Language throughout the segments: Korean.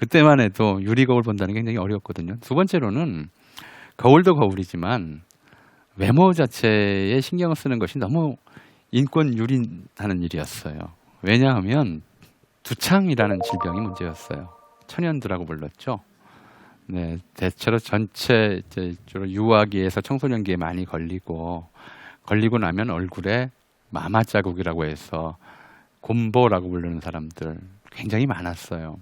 그때만 해도 유리 거울 본다는 게 굉장히 어려웠거든요. 두 번째로는 거울도 거울이지만 외모 자체에 신경을 쓰는 것이 너무 인권 유린하는 일이었어요. 왜냐하면 두창이라는 질병이 문제였어요. 천연두라고 불렀죠. 네, 대체로 전체 이제 주로 유아기에서 청소년기에 많이 걸리고 나면 얼굴에 마마 자국이라고 해서 곰보라고 부르는 사람들 굉장히 많았어요.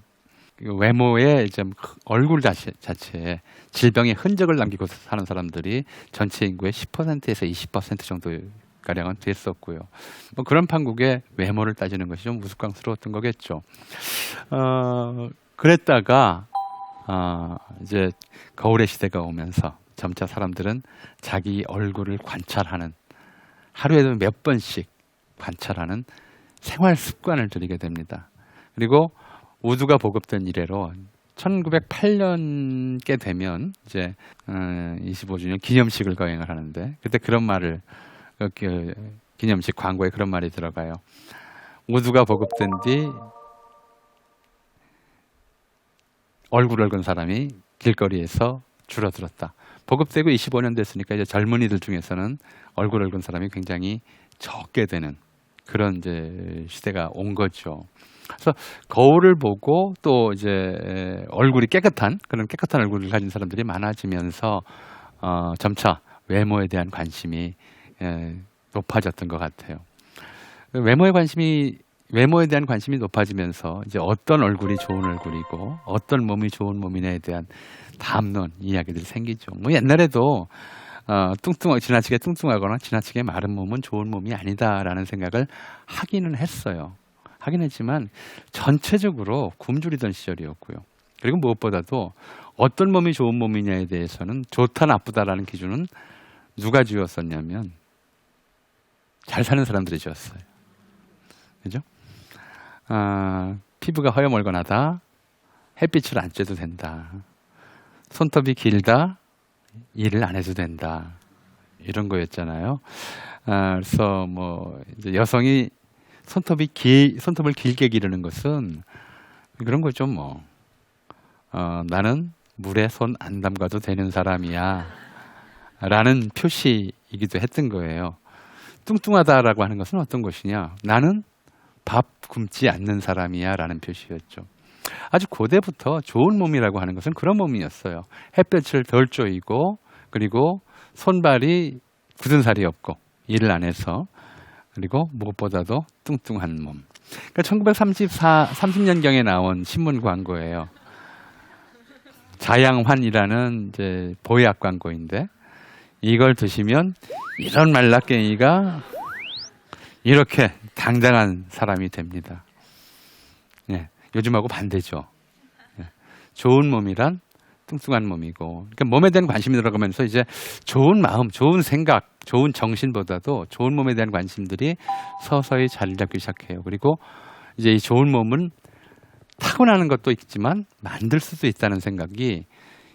외모에 이제 얼굴 자체에 질병의 흔적을 남기고 사는 사람들이 전체 인구의 10%에서 20% 정도 가량은 됐었고요. 뭐 그런 판국에 외모를 따지는 것이 좀 우스꽝스러웠던 거겠죠. 그랬다가 이제 거울의 시대가 오면서 점차 사람들은 자기 얼굴을 관찰하는, 하루에도 몇 번씩 관찰하는 생활 습관을 들이게 됩니다. 그리고 우두가 보급된 이래로 1908년께 되면 이제 25주년 기념식을 거행을 하는데, 그때 그런 말을 기념식 광고에 그런 말이 들어가요. 우두가 보급된 뒤 얼굴 붉은 사람이 길거리에서 줄어들었다. 보급되고 25년 됐으니까 이제 젊은이들 중에서는 얼굴 붉은 사람이 굉장히 적게 되는 그런 이제 시대가 온 거죠. 그래서 거울을 보고 또 이제 얼굴이 깨끗한 그런 깨끗한 얼굴을 가진 사람들이 많아지면서 점차 외모에 대한 관심이 높아졌던 것 같아요. 외모에 대한 관심이 높아지면서 이제 어떤 얼굴이 좋은 얼굴이고 어떤 몸이 좋은 몸이냐에 대한 담론 이야기들이 생기죠. 뭐 옛날에도 지나치게 뚱뚱하거나 지나치게 마른 몸은 좋은 몸이 아니다라는 생각을 하기는 했어요. 하긴 했지만 전체적으로 굶주리던 시절이었고요. 그리고 무엇보다도 어떤 몸이 좋은 몸이냐에 대해서는 좋다 나쁘다라는 기준은 누가 지었었냐면 잘 사는 사람들이 지었어요. 그죠? 피부가 허여멀건하다, 햇빛을 안 쬐도 된다, 손톱이 길다, 일을 안 해도 된다, 이런 거였잖아요. 그래서 뭐 이제 여성이 손톱을 길게 기르는 것은 그런 거죠. 뭐 나는 물에 손 안 담가도 되는 사람이야 라는 표시이기도 했던 거예요. 뚱뚱하다라고 하는 것은 어떤 것이냐, 나는 밥 굶지 않는 사람이야 라는 표시였죠. 아주 고대부터 좋은 몸이라고 하는 것은 그런 몸이었어요. 햇볕을 덜 쬐이고, 그리고 손발이 굳은 살이 없고 일을 안 해서, 그리고 무엇보다도 뚱뚱한 몸. 그러니까 1930년경에 나온 신문 광고예요. 자양환이라는 이제 보약 광고인데, 이걸 드시면 이런 말라깽이가 이렇게 당당한 사람이 됩니다. 예, 요즘하고 반대죠. 예, 좋은 몸이란 뚱뚱한 몸이고, 그러니까 몸에 대한 관심이 들어가면서 이제 좋은 마음, 좋은 생각, 좋은 정신보다도 좋은 몸에 대한 관심들이 서서히 자리 잡기 시작해요. 그리고 이제 이 좋은 몸은 타고나는 것도 있지만 만들 수도 있다는 생각이,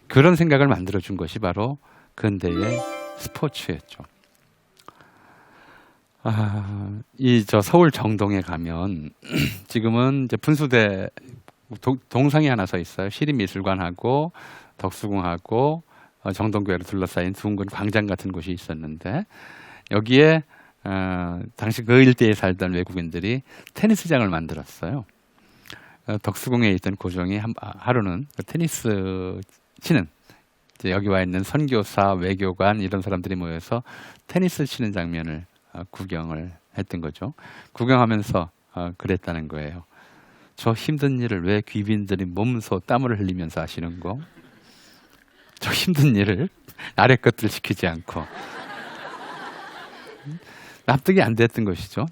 그런 생각을 만들어준 것이 바로 근대의 스포츠였죠. 서울 정동에 가면 지금은 이제 분수대 동상이 하나 서 있어요. 시립미술관하고 덕수궁하고 정동교회로 둘러싸인 둥근 광장 같은 곳이 있었는데, 여기에 당시 그 일대에 살던 외국인들이 테니스장을 만들었어요. 덕수궁에 있던 고종이 하루는 테니스 치는, 이제 여기 와 있는 선교사, 외교관 이런 사람들이 모여서 테니스 치는 장면을 구경을 했던 거죠. 구경하면서 그랬다는 거예요. 저 힘든 일을 왜 귀빈들이 몸소 땀을 흘리면서 하시는 거? 저 힘든 일을 아래 것들 시키지 않고. 납득이 안 됐던 것이죠.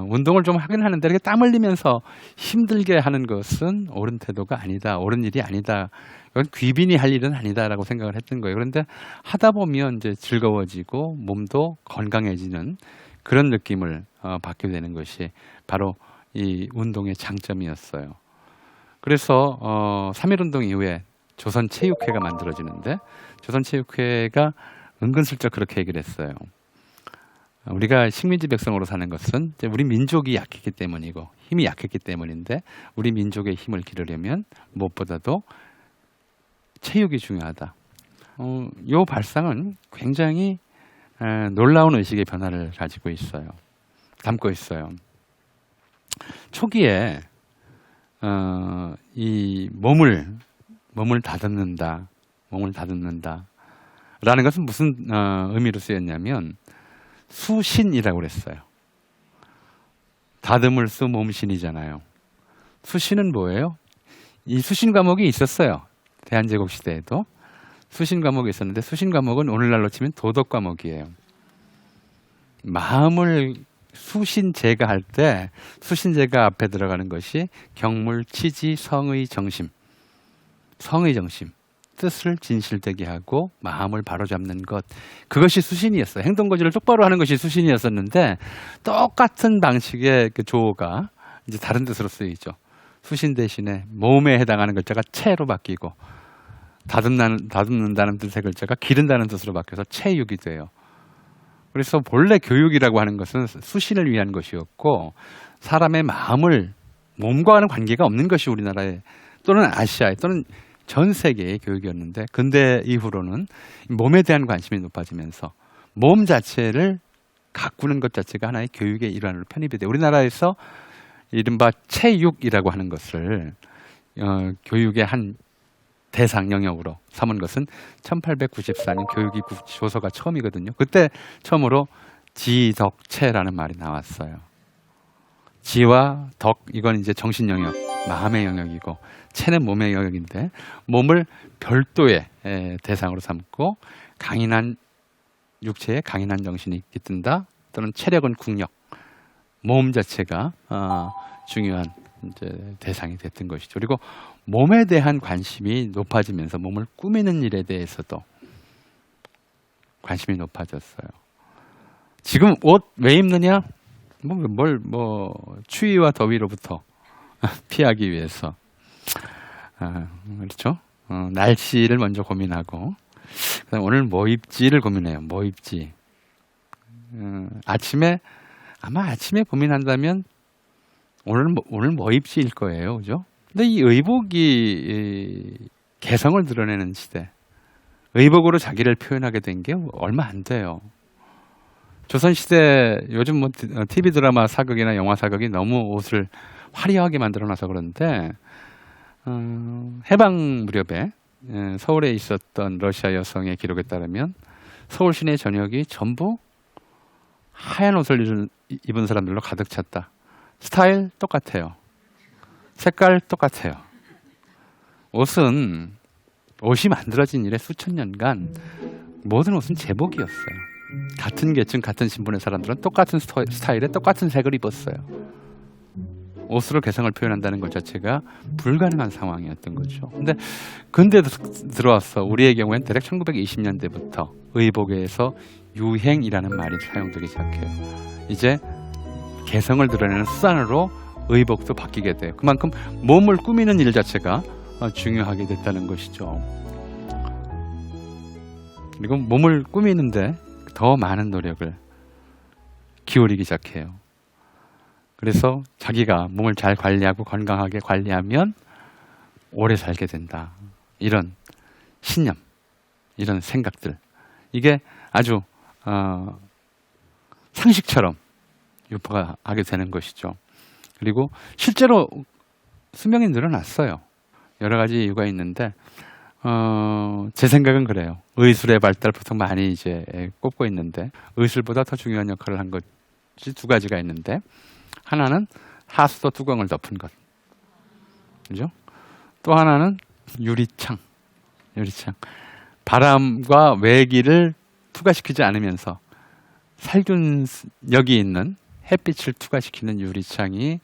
운동을 좀 하긴 하는데 이렇게 땀 흘리면서 힘들게 하는 것은 옳은 태도가 아니다, 옳은 일이 아니다, 이건 귀빈이 할 일은 아니다라고 생각을 했던 거예요. 그런데 하다 보면 이제 즐거워지고 몸도 건강해지는 그런 느낌을 받게 되는 것이 바로 이 운동의 장점이었어요. 그래서 3.1운동 이후에 조선체육회가 만들어지는데, 조선체육회가 은근슬쩍 그렇게 얘기를 했어요. 우리가 식민지 백성으로 사는 것은 이제 우리 민족이 약했기 때문이고 힘이 약했기 때문인데 우리 민족의 힘을 기르려면 무엇보다도 체육이 중요하다. 이 발상은 굉장히 놀라운 의식의 변화를 가지고 있어요. 담고 있어요. 초기에 이 몸을 다듬는다 라는 것은 무슨 의미로 쓰였냐면 수신이라고 그랬어요. 다듬을 수 몸신이잖아요. 수신은 뭐예요? 이 수신 과목이 있었어요. 대한제국 시대에도 수신 과목이 있었는데 수신 과목은 오늘날로 치면 도덕 과목이에요. 마음을 수신제가 할 때 수신제가 앞에 들어가는 것이 경물, 치지, 성의, 정심. 성의 정심. 뜻을 진실되게 하고 마음을 바로잡는 것. 그것이 수신이었어요. 행동거지를 똑바로 하는 것이 수신이었었는데 똑같은 방식의 그 조어가 이제 다른 뜻으로 쓰이죠. 수신 대신에 몸에 해당하는 글자가 체로 바뀌고 다듬는다는 뜻의 글자가 기른다는 뜻으로 바뀌어서 체육이 돼요. 그래서 본래 교육이라고 하는 것은 수신을 위한 것이었고 사람의 마음을 몸과는 관계가 없는 것이 우리나라의 또는 아시아의 또는 전 세계의 교육이었는데 근대 이후로는 몸에 대한 관심이 높아지면서 몸 자체를 가꾸는 것 자체가 하나의 교육의 일환으로 편입이 돼요. 우리나라에서 이른바 체육이라고 하는 것을 교육의 한 대상 영역으로 삼은 것은 1894년 교육이 조서가 처음이거든요. 그때 처음으로 지덕체라는 말이 나왔어요. 지와 덕, 이건 이제 정신 영역, 마음의 영역이고 체는 몸의 영역인데 몸을 별도의 대상으로 삼고 강인한 육체에 강인한 정신이 깃든다. 또는 체력은 국력, 몸 자체가 중요한 이제 대상이 됐던 것이죠. 그리고 몸에 대한 관심이 높아지면서 몸을 꾸미는 일에 대해서도 관심이 높아졌어요. 지금 옷 왜 입느냐? 추위와 더위로부터 피하기 위해서. 그렇죠? 날씨를 먼저 고민하고, 그다음 오늘 뭐 입지를 고민해요. 뭐 입지. 아침에 고민한다면 오늘 뭐 입지일 거예요. 그죠? 근데 이 의복이 개성을 드러내는 시대. 의복으로 자기를 표현하게 된 게 얼마 안 돼요. 조선시대 요즘 뭐 TV 드라마 사극이나 영화 사극이 너무 옷을 화려하게 만들어놔서 그런데 해방 무렵에 서울에 있었던 러시아 여성의 기록에 따르면 서울 시내 전역이 전부 하얀 옷을 입은 사람들로 가득 찼다. 스타일 똑같아요. 색깔 똑같아요. 옷이 만들어진 이래 수천 년간 모든 옷은 제복이었어요. 같은 계층, 같은 신분의 사람들은 똑같은 스타일에 똑같은 색을 입었어요. 옷으로 개성을 표현한다는 것 자체가 불가능한 상황이었던 거죠. 근데 근대도 들어왔어. 우리의 경우엔 대략 1920년대부터 의복에서 유행이라는 말이 사용되기 시작해요. 이제 개성을 드러내는 수단으로 의복도 바뀌게 돼요. 그만큼 몸을 꾸미는 일 자체가 중요하게 됐다는 것이죠. 그리고 몸을 꾸미는데 더 많은 노력을 기울이기 시작해요. 그래서 자기가 몸을 잘 관리하고 건강하게 관리하면 오래 살게 된다. 이런 신념, 이런 생각들. 이게 아주 상식처럼 유포가 하게 되는 것이죠. 그리고 실제로 수명이 늘어났어요. 여러 가지 이유가 있는데 제 생각은 그래요. 의술의 발달 보통 많이 이제 꼽고 있는데 의술보다 더 중요한 역할을 한 것이 두 가지가 있는데 하나는 하수도 뚜껑을 덮은 것, 그죠? 또 하나는 유리창. 바람과 외기를 투과시키지 않으면서 살균력이 있는 햇빛을 투과시키는 유리창이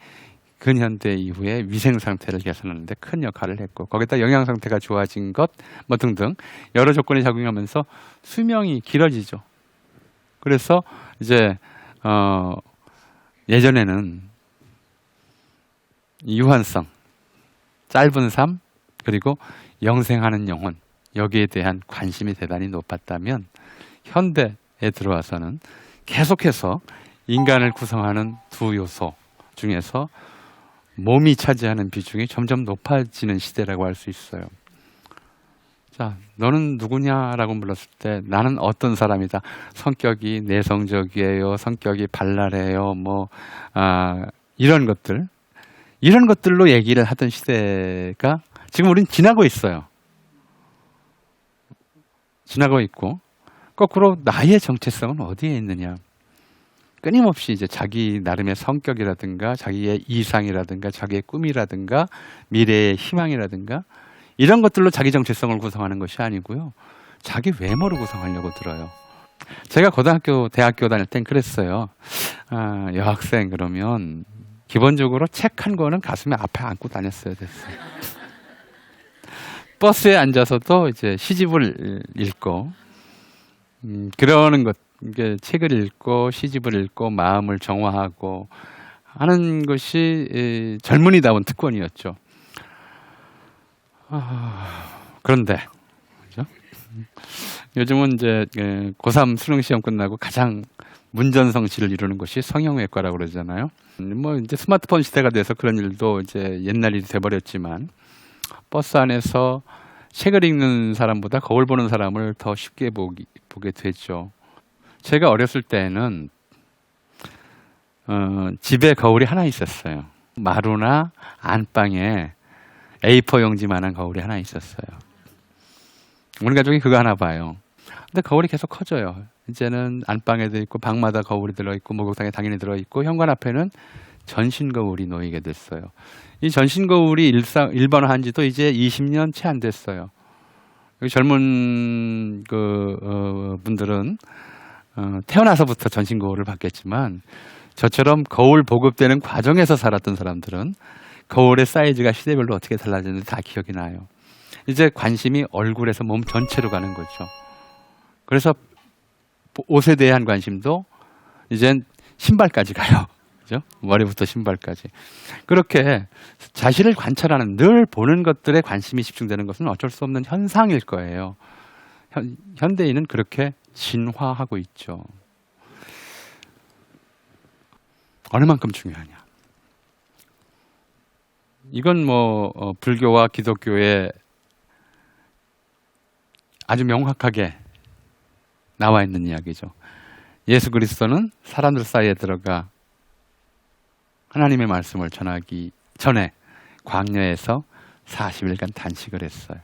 근현대 이후에 위생 상태를 개선하는데 큰 역할을 했고 거기다 영양 상태가 좋아진 것 뭐 등등 여러 조건이 작용하면서 수명이 길어지죠. 그래서 이제 예전에는 유한성, 짧은 삶 그리고 영생하는 영혼 여기에 대한 관심이 대단히 높았다면 현대에 들어와서는 계속해서 인간을 구성하는 두 요소 중에서 몸이 차지하는 비중이 점점 높아지는 시대라고 할 수 있어요. 자, 너는 누구냐라고 물었을 때 나는 어떤 사람이다. 성격이 내성적이에요. 성격이 발랄해요. 이런 것들로 얘기를 하던 시대가 지금 우린 지나고 있어요. 지나고 있고 거꾸로 나의 정체성은 어디에 있느냐. 끊임없이 이제 자기 나름의 성격이라든가 자기의 이상이라든가 자기의 꿈이라든가 미래의 희망이라든가 이런 것들로 자기 정체성을 구성하는 것이 아니고요. 자기 외모로 구성하려고 들어요. 제가 고등학교, 대학교 다닐 땐 그랬어요. 여학생 그러면 기본적으로 책 한 권은 가슴에 앞에 안고 다녔어야 됐어요. 버스에 앉아서도 이제 시집을 읽고 그러는 것, 이게 책을 읽고 시집을 읽고 마음을 정화하고 하는 것이 젊은이다운 특권이었죠. 그런데 그렇죠? 요즘은 이제 고3 수능 시험 끝나고 가장 문전성시를 이루는 것이 성형외과라고 그러잖아요. 이제 스마트폰 시대가 돼서 그런 일도 이제 옛날 일이 돼버렸지만 버스 안에서 책을 읽는 사람보다 거울 보는 사람을 더 쉽게 보게 되죠. 제가 어렸을 때는 집에 거울이 하나 있었어요. 마루나 안방에 A4 용지만한 거울이 하나 있었어요. 우리 가족이 그거 하나 봐요. 근데 거울이 계속 커져요. 이제는 안방에도 있고 방마다 거울이 들어있고 목욕탕에 당연히 들어있고 현관 앞에는 전신 거울이 놓이게 됐어요. 이 전신 거울이 일반화한 지도 이제 20년 채 안 됐어요. 젊은 분들은 태어나서부터 전신 거울을 봤겠지만 저처럼 거울 보급되는 과정에서 살았던 사람들은 거울의 사이즈가 시대별로 어떻게 달라졌는지 다 기억이 나요. 이제 관심이 얼굴에서 몸 전체로 가는 거죠. 그래서 옷에 대한 관심도 이젠 신발까지 가요. 그죠? 머리부터 신발까지. 그렇게 자신을 관찰하는, 늘 보는 것들에 관심이 집중되는 것은 어쩔 수 없는 현상일 거예요. 현대인은 그렇게 진화하고 있죠. 어느 만큼 중요하냐. 이건 불교와 기독교에 아주 명확하게 나와 있는 이야기죠. 예수 그리스도는 사람들 사이에 들어가 하나님의 말씀을 전하기 전에 광야에서 40일간 단식을 했어요.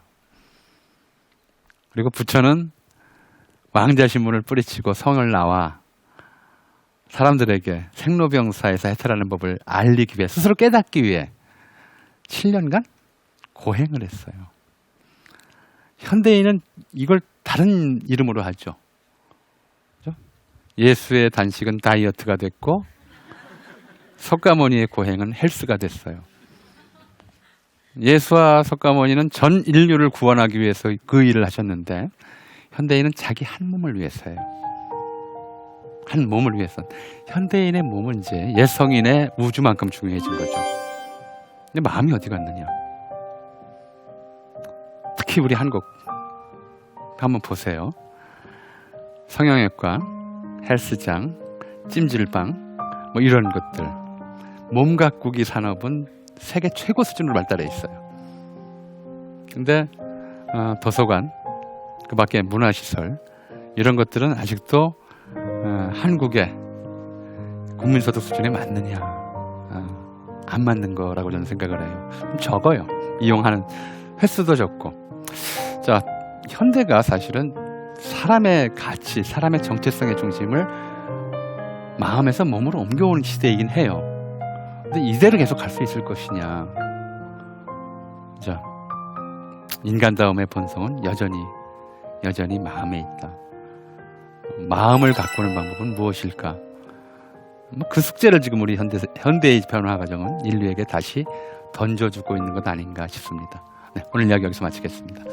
그리고 부처는 왕자 신문을 뿌리치고 성을 나와 사람들에게 생로병사에서 해탈하는 법을 알리기 위해, 스스로 깨닫기 위해 7년간 고행을 했어요. 현대인은 이걸 다른 이름으로 하죠. 그렇죠? 예수의 단식은 다이어트가 됐고 석가모니의 고행은 헬스가 됐어요. 예수와 석가모니는 전 인류를 구원하기 위해서 그 일을 하셨는데 현대인은 자기 한 몸을 위해서예요. 한 몸을 위해서. 현대인의 몸은 이제 옛 성인의 우주만큼 중요해진 거죠. 근데 마음이 어디 갔느냐. 특히 우리 한국 한번 보세요. 성형외과, 헬스장, 찜질방 이런 것들. 몸 가꾸기 산업은 세계 최고 수준으로 발달해 있어요. 근데 도서관, 그 밖에 문화시설 이런 것들은 아직도 한국의 국민소득 수준에 맞느냐, 안 맞는 거라고 저는 생각을 해요. 좀 적어요. 이용하는 횟수도 적고. 자, 현대가 사실은 사람의 가치, 사람의 정체성의 중심을 마음에서 몸으로 옮겨오는 시대이긴 해요. 근데 이대로 계속 갈 수 있을 것이냐. 자, 인간다움의 본성은 여전히 마음에 있다. 마음을 가꾸는 방법은 무엇일까? 그 숙제를 지금 우리 현대의 변화 과정은 인류에게 다시 던져주고 있는 것 아닌가 싶습니다. 네, 오늘 이야기 여기서 마치겠습니다.